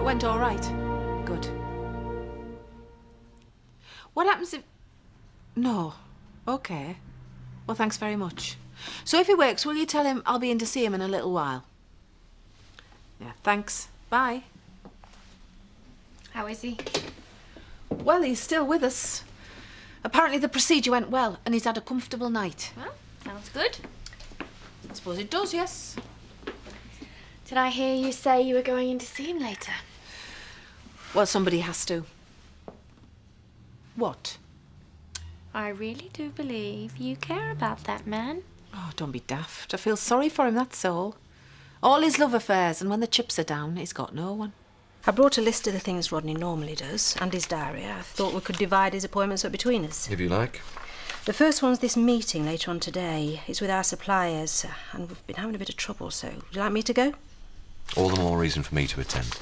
went all right? Good. What happens if... No. OK. Well, thanks very much. So if he wakes, will you tell him I'll be in to see him in a little while? Yeah, thanks. Bye. How is he? Well, he's still with us. Apparently the procedure went well and he's had a comfortable night. Well, sounds good. I suppose it does, yes. Did I hear you say you were going in to see him later? Well, somebody has to. What? I really do believe you care about that man. Oh, don't be daft. I feel sorry for him, that's all. All his love affairs, and when the chips are down, he's got no one. I brought a list of the things Rodney normally does, and his diary. I thought we could divide his appointments up between us. If you like. The first one's this meeting later on today. It's with our suppliers, and we've been having a bit of trouble, so would you like me to go? All the more reason for me to attend.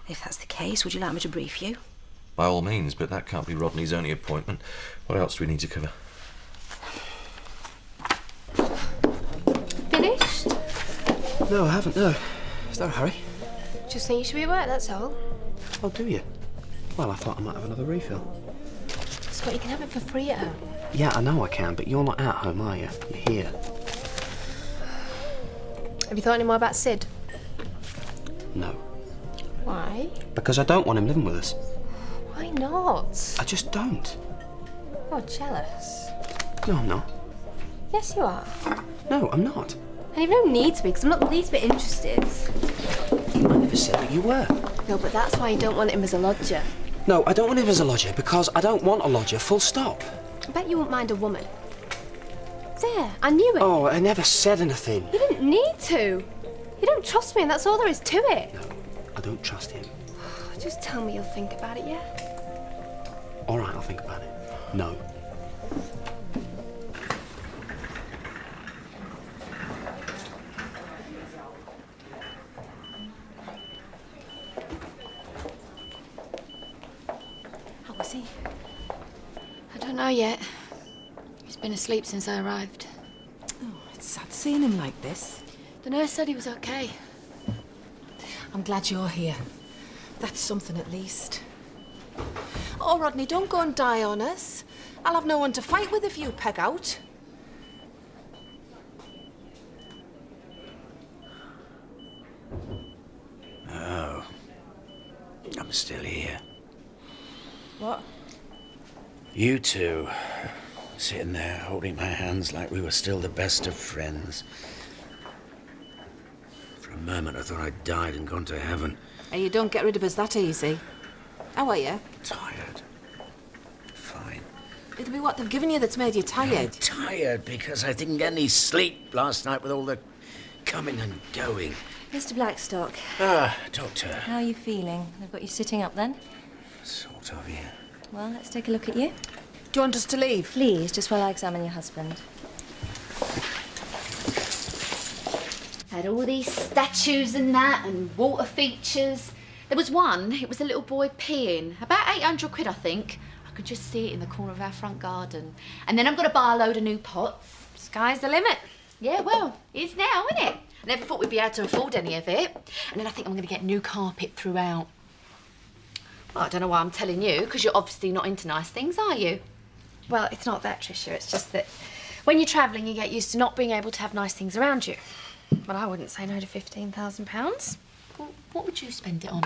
If that's the case, would you like me to brief you? By all means, but that can't be Rodney's only appointment. What else do we need to cover? Finished? No, I haven't, no. Is there a hurry? Just think you should be at work, that's all. Oh, do you? Well, I thought I might have another refill. Scott, you can have it for free at home. Yeah, I know I can, but you're not at home, are you? You're here. Have you thought any more about Sid? No. Why? Because I don't want him living with us. Why not? I just don't. You're jealous. No, I'm not. Yes, you are. No, I'm not. And you've no need to be, because I'm not the least bit interested. I never said that you were. No, but that's why you don't want him as a lodger. No, I don't want him as a lodger because I don't want a lodger, full stop. I bet you won't mind a woman. There, I knew it. Oh, I never said anything. You didn't need to. You don't trust me, and that's all there is to it. No, I don't trust him. Just tell me you'll think about it, yeah? All right, I'll think about it. No. How was he? I don't know yet. He's been asleep since I arrived. Oh, it's sad seeing him like this. The nurse said he was okay. I'm glad you're here. That's something at least. Oh, Rodney, don't go and die on us. I'll have no one to fight with if you peg out. Oh. I'm still here. What? You two, sitting there holding my hands like we were still the best of friends. For a moment I thought I'd died and gone to heaven. And you don't get rid of us that easy. How are you? Tired. Fine. It'll be what they've given you that's made you tired. I'm tired because I didn't get any sleep last night with all the coming and going. Mr. Blackstock, Doctor. how are you feeling? They've got you sitting up then? Sort of, yeah. Well, let's take a look at you. Do you want us to leave? Please, just while I examine your husband. Had all these statues and that, and water features. There was one, it was a little boy peeing. About 800 quid, I think. I could just see it in the corner of our front garden. And then I'm going to buy a load of new pots. Sky's the limit. Yeah, well, it's now, isn't it? I never thought we'd be able to afford any of it. And then I think I'm going to get new carpet throughout. Well, I don't know why I'm telling you, because you're obviously not into nice things, are you? Well, it's not that, Tricia. It's just that when you're travelling, you get used to not being able to have nice things around you. But I wouldn't say no to £15,000. Well, what would you spend it on?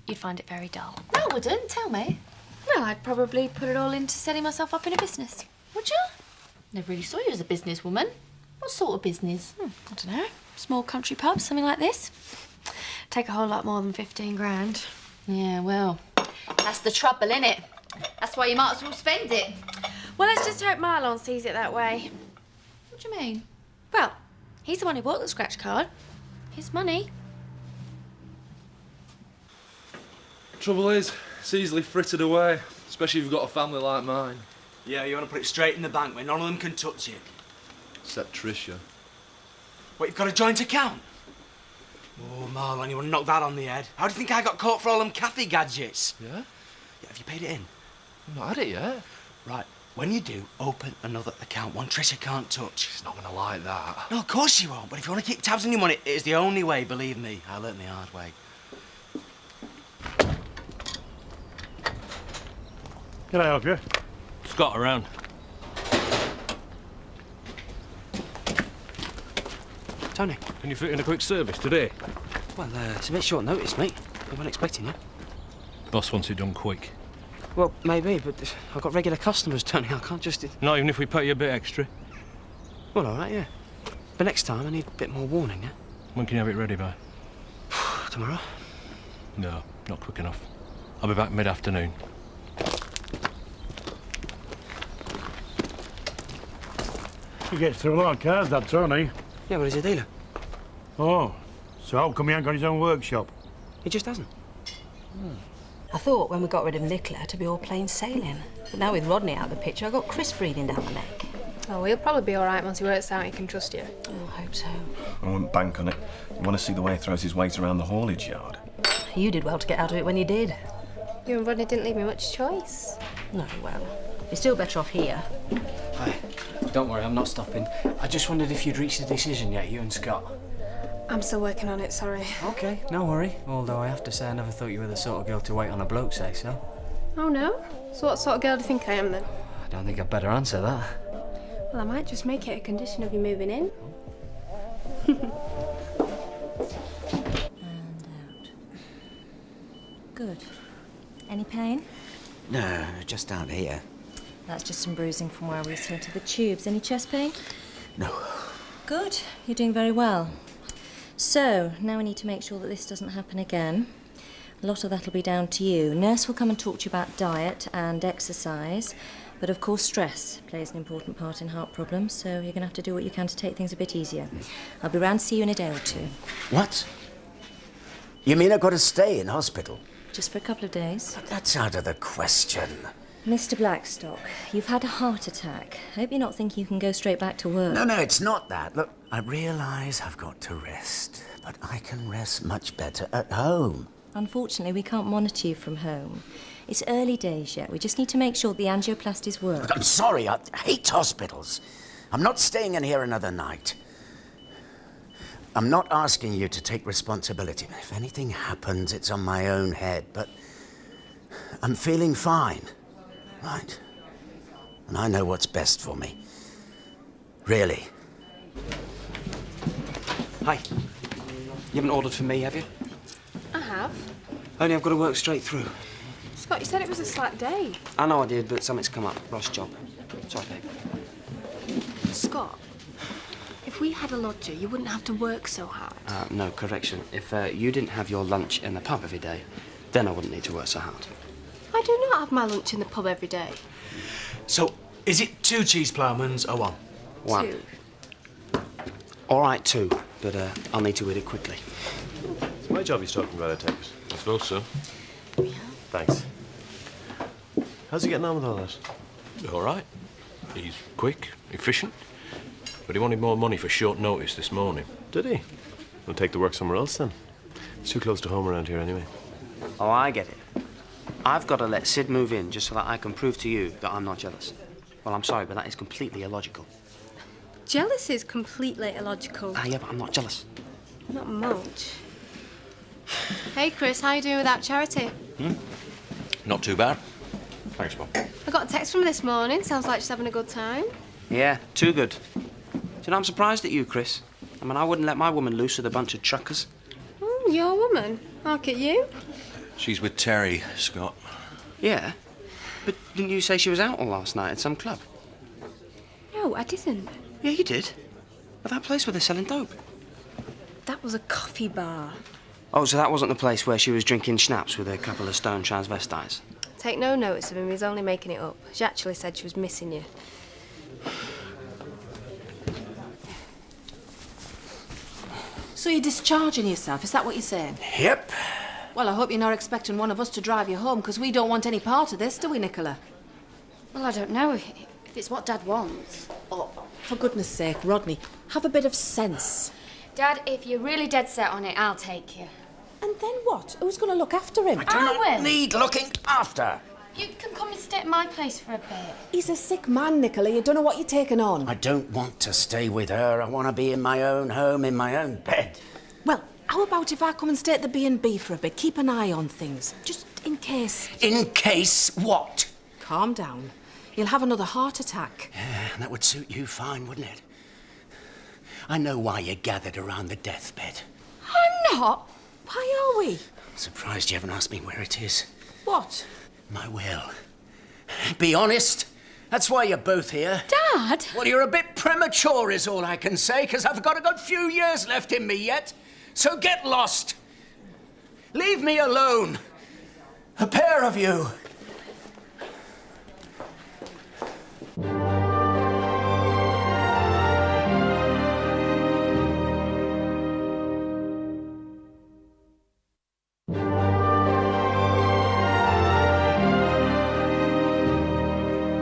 You'd find it very dull. No, I wouldn't. Tell me. Well, I'd probably put it all into setting myself up in a business. Would you? Never really saw you as a businesswoman. What sort of business? I don't know. Small country pub, something like this. Take a whole lot more than 15 grand. Yeah, well, that's the trouble, innit? That's why you might as well spend it. Well, let's just hope Marlon sees it that way. What do you mean? Well, he's the one who bought the scratch card. His money. Trouble is, it's easily frittered away, especially if you've got a family like mine. Yeah, you want to put it straight in the bank where none of them can touch it. Except Tricia. What, you've got a joint account? Oh, Marlon, you want to knock that on the head? How do you think I got caught for all them Cathy gadgets? Yeah? Yeah, have you paid it in? I've not had it yet. Right, when you do, open another account, one Tricia can't touch. She's not going to like that. No, of course she won't, but if you want to keep tabs on your money, it is the only way, believe me. I learnt the hard way. Can I help you? Scott around. Tony. Can you fit in a quick service today? Well, it's a bit short notice, mate. I wasn't expecting you. Boss wants it done quick. Well, maybe, but I've got regular customers, Tony. I can't just... Not even if we pay you a bit extra? Well, all right, yeah. But next time I need a bit more warning, yeah? When can you have it ready by? Tomorrow? No, not quick enough. I'll be back mid-afternoon. He gets through a lot of cars, that Tony. Yeah, well, he's a dealer. Oh, so how come he ain't got his own workshop? He just hasn't. I thought when we got rid of Nicola to be all plain sailing. But now with Rodney out of the picture, I've got Chris breathing down my neck. Oh, he'll probably be all right once he works out he can trust you. Oh, I hope so. I wouldn't bank on it. You want to see the way he throws his weight around the haulage yard? You did well to get out of it when you did. You and Rodney didn't leave me much choice. No, well, you're still better off here. Hi. Don't worry, I'm not stopping. I just wondered if you'd reached a decision yet, you and Scott. I'm still working on it, sorry. OK, no worry. Although I have to say I never thought you were the sort of girl to wait on a bloke say so. Oh, no? So what sort of girl do you think I am, then? I don't think I'd better answer that. Well, I might just make it a condition of you moving in. And out. Good. Any pain? No, just down here. That's just some bruising from where we sent to the tubes. Any chest pain? No. Good. You're doing very well. So, now we need to make sure that this doesn't happen again. A lot of that'll be down to you. Nurse will come and talk to you about diet and exercise. But of course, stress plays an important part in heart problems, so you're going to have to do what you can to take things a bit easier. I'll be round to see you in a day or two. What? You mean I've got to stay in hospital? Just for a couple of days. That's out of the question. Mr. Blackstock, you've had a heart attack. I hope you're not thinking you can go straight back to work. No, it's not that. Look, I realise I've got to rest, but I can rest much better at home. Unfortunately, we can't monitor you from home. It's early days yet. We just need to make sure the angioplasties work. Look, I'm sorry, I hate hospitals. I'm not staying in here another night. I'm not asking you to take responsibility. If anything happens, it's on my own head, but I'm feeling fine. Right. And I know what's best for me. Really. Hi. You haven't ordered for me, have you? I have. Only I've got to work straight through. Scott, you said it was a slack day. I know I did, but something's come up. Ross' job. Sorry, babe. Scott, if we had a lodger, you wouldn't have to work so hard. No, correction. If you didn't have your lunch in the pub every day, then I wouldn't need to work so hard. I do not have my lunch in the pub every day. So, is it 2 cheese ploughmans or 1? 1. 2. All right, 2, but I'll need to eat it quickly. It's my job he's talking about, I take it. I suppose so. Yeah. Thanks. How's he getting on with all that? All right. He's quick, efficient. But he wanted more money for short notice this morning. Did he? We'll take the work somewhere else then. It's too close to home around here anyway. Oh, I get it. I've got to let Sid move in just so that I can prove to you that I'm not jealous. Well, I'm sorry, but that is completely illogical. Jealous is completely illogical. Yeah, but I'm not jealous. Not much. Hey, Chris, how you doing without charity? Not too bad. Thanks, Mum. I got a text from her this morning. Sounds like she's having a good time. Yeah, too good. Do you know, I'm surprised at you, Chris. I mean, I wouldn't let my woman loose with a bunch of truckers. Your woman? Look at you. She's with Terry, Scott. Yeah? But didn't you say she was out all last night at some club? No, I didn't. Yeah, you did. At that place where they're selling dope. That was a coffee bar. Oh, so that wasn't the place where she was drinking schnapps with a couple of stone transvestites? Take no notice of him, he's only making it up. She actually said she was missing you. So you're discharging yourself, is that what you're saying? Yep. Well, I hope you're not expecting one of us to drive you home, because we don't want any part of this, do we, Nicola? Well, I don't know if it's what Dad wants. Oh, for goodness sake, Rodney, have a bit of sense. Dad, if you're really dead set on it, I'll take you. And then what? Who's going to look after him? I will. Need looking after. You can come and stay at my place for a bit. He's a sick man, Nicola. You don't know what you're taking on. I don't want to stay with her. I want to be in my own home, in my own bed. Well, how about if I come and stay at the B&B for a bit? Keep an eye on things, just in case. In case what? calm down. You'll have another heart attack. Yeah, that would suit you fine, wouldn't it? I know why you gathered around the deathbed. I'm not. Why are we? I'm surprised you haven't asked me where it is. What? My will. Be honest. That's why you're both here. Dad? Well, you're a bit premature is all I can say, because I've got a good few years left in me yet. So get lost. Leave me alone. A pair of you.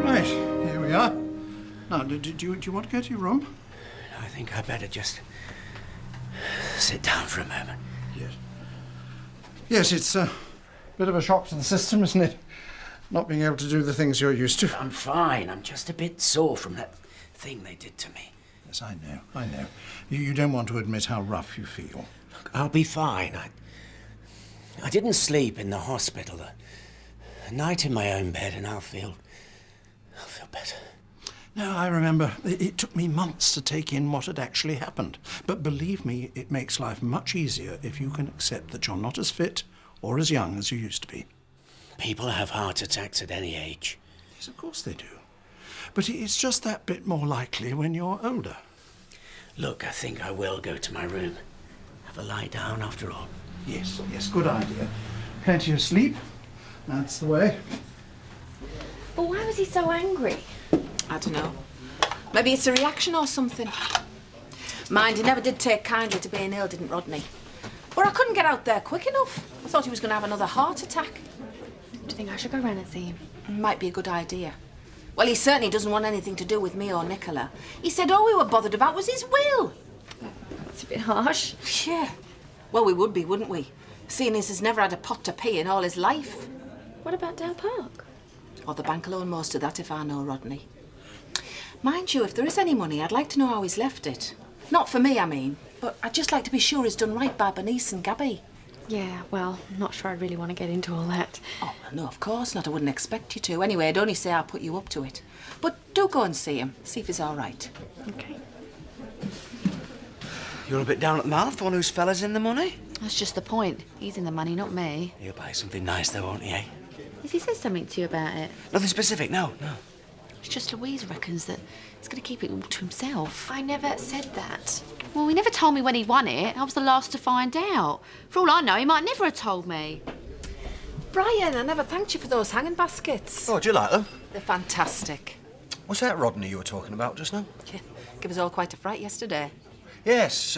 Right, here we are. Now, do you want to go to your room? I think I better just sit down for a moment. Yes. Yes, it's a bit of a shock to the system, isn't it? Not being able to do the things you're used to. I'm fine. I'm just a bit sore from that thing they did to me. Yes, I know. You don't want to admit how rough you feel. Look, I'll be fine. I didn't sleep in the hospital. A night in my own bed and I'll feel better. No, I remember. It took me months to take in what had actually happened. But believe me, it makes life much easier if you can accept that you're not as fit or as young as you used to be. People have heart attacks at any age. Yes, of course they do. But it's just that bit more likely when you're older. Look, I think I will go to my room. Have a lie down after all. Yes, good idea. Plenty of sleep. That's the way. But why was he so angry? I don't know. Maybe it's a reaction or something. Mind, he never did take kindly to being ill, didn't Rodney? Or I couldn't get out there quick enough. I thought he was going to have another heart attack. Do you think I should go round and see him? Might be a good idea. Well, he certainly doesn't want anything to do with me or Nicola. He said all we were bothered about was his will. It's a bit harsh. Yeah. Well, we would be, wouldn't we? Seeing as he's never had a pot to pee in all his life. What about Dale Park? Or the bank will own most of that if I know Rodney. Mind you, if there is any money, I'd like to know how he's left it. Not for me, I mean, but I'd just like to be sure he's done right by Bernice and Gabby. Yeah, well, I'm not sure I really want to get into all that. Oh, well, no, of course not. I wouldn't expect you to. Anyway, I'd only say I'll put you up to it. But do go and see him. See if he's all right. Okay. You're a bit down at the mouth, one whose fella's in the money? That's just the point. He's in the money, not me. He'll buy something nice though, won't he, eh? Has he said something to you about it? Nothing specific, no. It's just Louise reckons that he's going to keep it all to himself. I never said that. Well, he never told me when he won it. I was the last to find out. For all I know, he might never have told me. Brian, I never thanked you for those hanging baskets. Oh, do you like them? They're fantastic. Was that Rodney you were talking about just now? Yeah, gave us all quite a fright yesterday. Yes,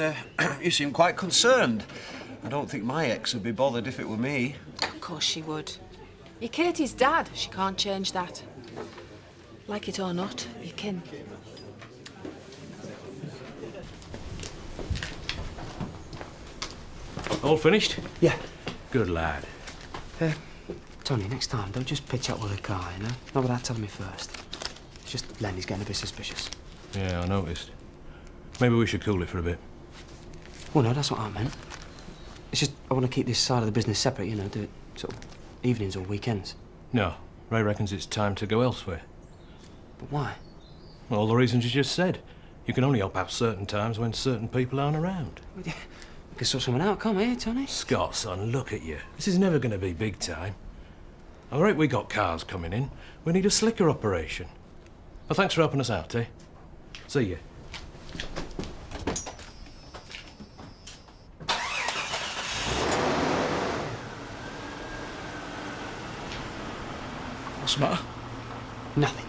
you seem quite concerned. I don't think my ex would be bothered if it were me. Of course she would. You're Katie's dad. She can't change that. Like it or not, you kin. All finished? Yeah. Good lad. Tony, next time, don't just pitch up with a car, you know? Not without telling me first. It's just Lenny's getting a bit suspicious. Yeah, I noticed. Maybe we should cool it for a bit. Well, no, that's what I meant. It's just I want to keep this side of the business separate, you know, do it sort of evenings or weekends. No, Ray reckons it's time to go elsewhere. But why? All the reasons you just said. You can only help out certain times when certain people aren't around. We can sort someone out, can't we, Tony? Scott, son, look at you. This is never going to be big time. All right, we got cars coming in. We need a slicker operation. Well, thanks for helping us out, eh? See you. What's the matter? Nothing.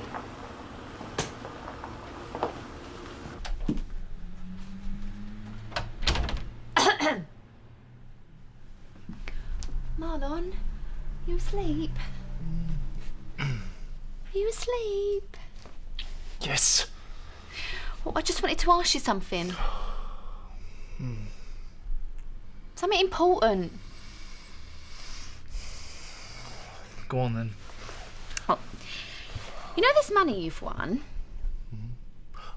Marlon, you asleep? Are you asleep? Yes. Well, I just wanted to ask you something. Something important. Go on then. Oh, you know this money you've won?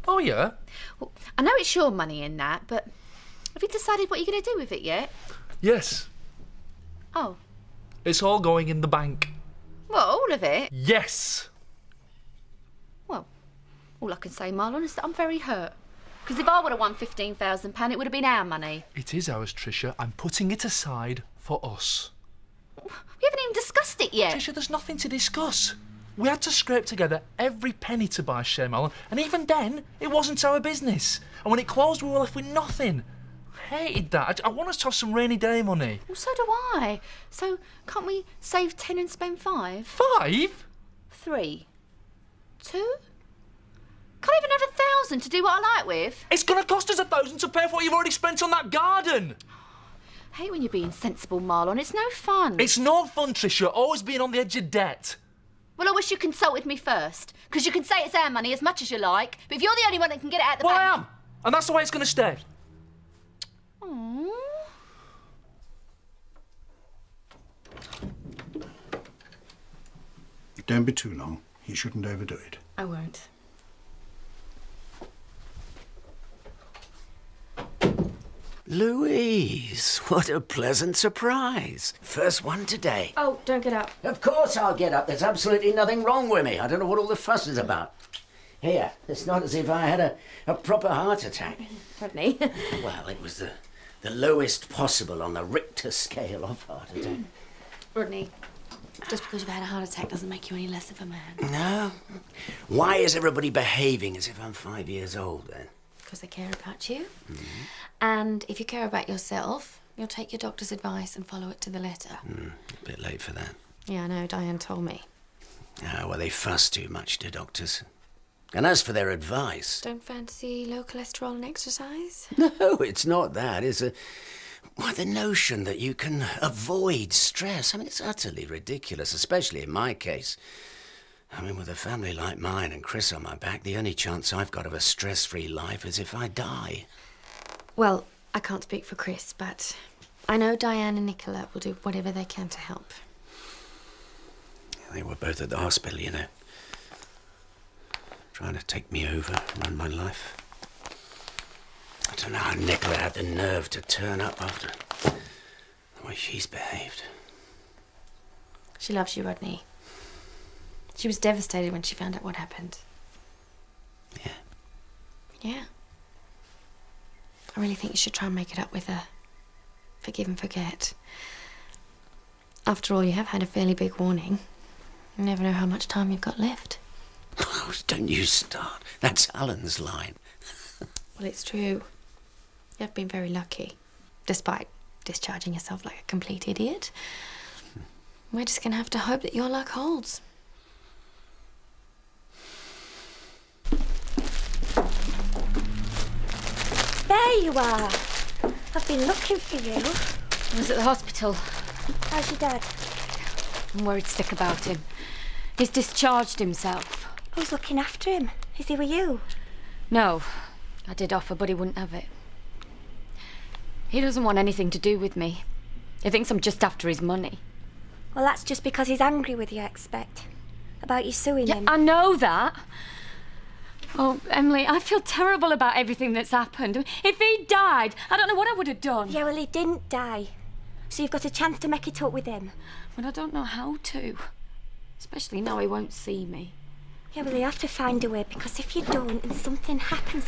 Oh, yeah? Well, I know it's your money in that, but have you decided what you're going to do with it yet? Yes. Oh. It's all going in the bank. What, all of it? Yes. All I can say, Marlon, is that I'm very hurt. Because if I would have won £15,000, it would have been our money. It is ours, Tricia. I'm putting it aside for us. We haven't even discussed it yet. Tricia, there's nothing to discuss. We had to scrape together every penny to buy Shea Malin, and even then, it wasn't our business. And when it closed, we were left with nothing. I hated that. I want us to have some rainy day money. Well, so do I. So can't we save 10 and spend 5? 5? 3? 2? Can't even have 1,000 to do what I like with. It's going to cost us 1,000 to pay for what you've already spent on that garden. I hate when you're being sensible, Marlon. It's no fun. It's no fun, Tricia. Always being on the edge of debt. Well, I wish you consulted me first. Because you can say it's our money as much as you like, but if you're the only one that can get it out the bank... bank... Well, I am. And that's the way it's going to stay. Aww. Don't be too long. He shouldn't overdo it. I won't. Louise, what a pleasant surprise. First one today. Oh, don't get up. Of course I'll get up. There's absolutely nothing wrong with me. I don't know what all the fuss is about. Here, it's not as if I had a proper heart attack. Rodney. Well, it was the lowest possible on the Richter scale of heart attack. Rodney, just because you've had a heart attack doesn't make you any less of a man. No? Why is everybody behaving as if I'm 5 years old, then? Because they care about you. And if you care about yourself, you'll take your doctor's advice and follow it to the letter. A bit late for that. Yeah, I know. Diane told me. Ah, well, they fuss too much, do doctors. And as for their advice... Don't fancy low cholesterol and exercise? No, it's not that. It's the notion that you can avoid stress. I mean, it's utterly ridiculous, especially in my case. I mean, with a family like mine and Chris on my back, the only chance I've got of a stress-free life is if I die. Well, I can't speak for Chris, but I know Diane and Nicola will do whatever they can to help. They were both at the hospital, you know. Trying to take me over, run my life. I don't know how Nicola had the nerve to turn up after the way she's behaved. She loves you, Rodney. She was devastated when she found out what happened. Yeah? Yeah. I really think you should try and make it up with her. Forgive and forget. After all, you have had a fairly big warning. You never know how much time you've got left. Oh, don't you start. That's Alan's line. Well, it's true. You have been very lucky, despite discharging yourself like a complete idiot. We're just going to have to hope that your luck holds. There you are. I've been looking for you. I was at the hospital. How's your dad? I'm worried sick about him. He's discharged himself. Who's looking after him? Is he with you? No. I did offer, but he wouldn't have it. He doesn't want anything to do with me. He thinks I'm just after his money. Well, that's just because he's angry with you, I expect. About you suing him. I know that. Oh, Emily, I feel terrible about everything that's happened. If he died, I don't know what I would have done. Yeah, well, he didn't die. So you've got a chance to make it up with him. But I don't know how to. Especially now he won't see me. Yeah, well, you have to find a way, because if you don't and something happens...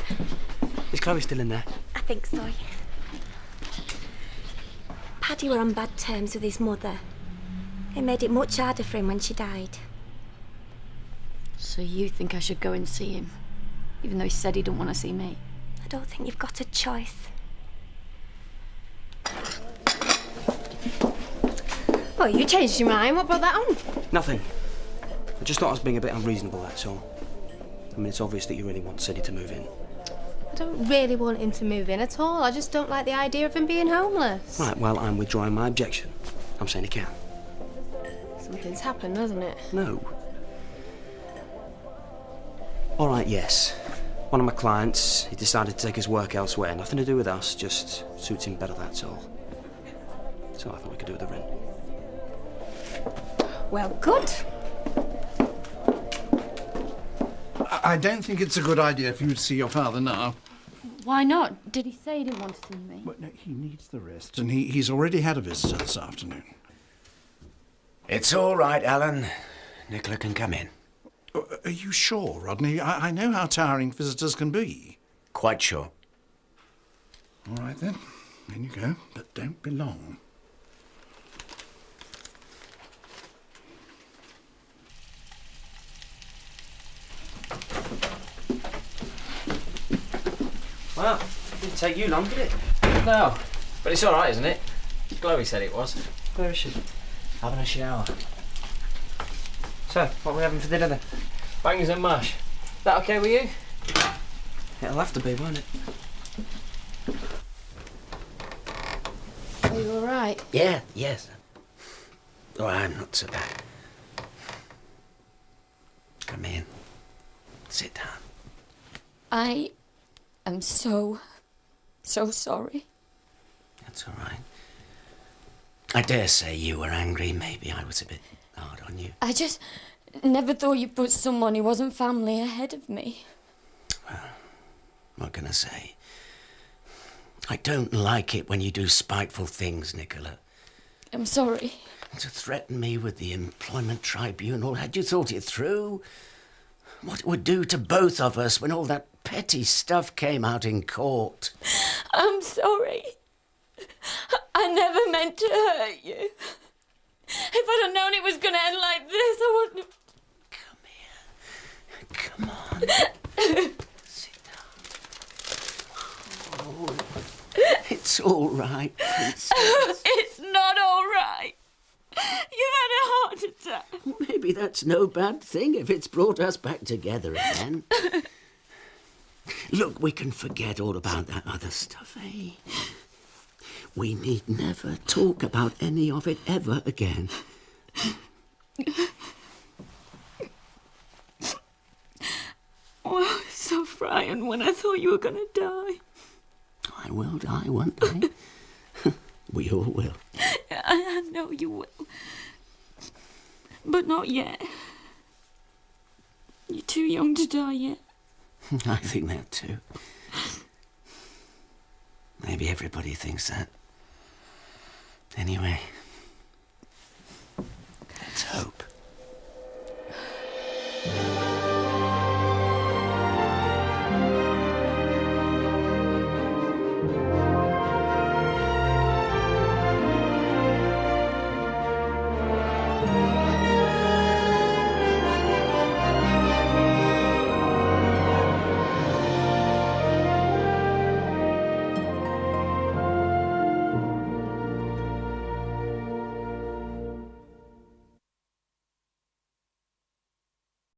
Is Chloe still in there? I think so, yeah. Paddy were on bad terms with his mother. It made it much harder for him when she died. So you think I should go and see him? Even though he said he don't want to see me? I don't think you've got a choice. Well, you changed your mind. What brought that on? Nothing. I just thought I was being a bit unreasonable, that's all. I mean, it's obvious that you really want Sidney to move in. I don't really want him to move in at all. I just don't like the idea of him being homeless. Right, well, I'm withdrawing my objection. I'm saying he can. Something's happened, hasn't it? No. All right, yes. One of my clients, he decided to take his work elsewhere. Nothing to do with us, just suits him better, that's all. So I thought we could do with the rent. Well, good. I don't think it's a good idea for you to see your father now. Why not? Did he say he didn't want to see me? Well, no, he needs the rest, and he's already had a visitor this afternoon. It's all right, Alan. Nicola can come in. Are you sure, Rodney? I know how tiring visitors can be. Quite sure. All right, then. In you go, but don't be long. Well, it didn't take you long, did it? No, but it's all right, isn't it? Chloe said it was. Where is she? Having a shower. So, what are we having for dinner then? Bangers and mash. That okay with you? It'll have to be, won't it? Are you all right? Yeah, yes. Oh, I'm not so bad. Come in. Sit down. I am so sorry. That's all right. I dare say you were angry. Maybe I was a bit hard on you. I just never thought you'd put someone who wasn't family ahead of me. Well, what can I say? I don't like it when you do spiteful things, Nicola. I'm sorry. To threaten me with the employment tribunal, had you thought it through? What it would do to both of us when all that petty stuff came out in court. I'm sorry. I never meant to hurt you. If I'd have known it was going to end like this, I wouldn't have... Come on. Sit down. Oh, it's all right, Princess. It's not all right. You've had a heart attack. Maybe that's no bad thing if it's brought us back together again. Look, we can forget all about that other stuff, eh? We need never talk about any of it ever again. Oh, I was so frightened when I thought you were going to die. I will die one day. We all will. I know you will. But not yet. You're too young to die yet. I think that too. Maybe everybody thinks that. Anyway,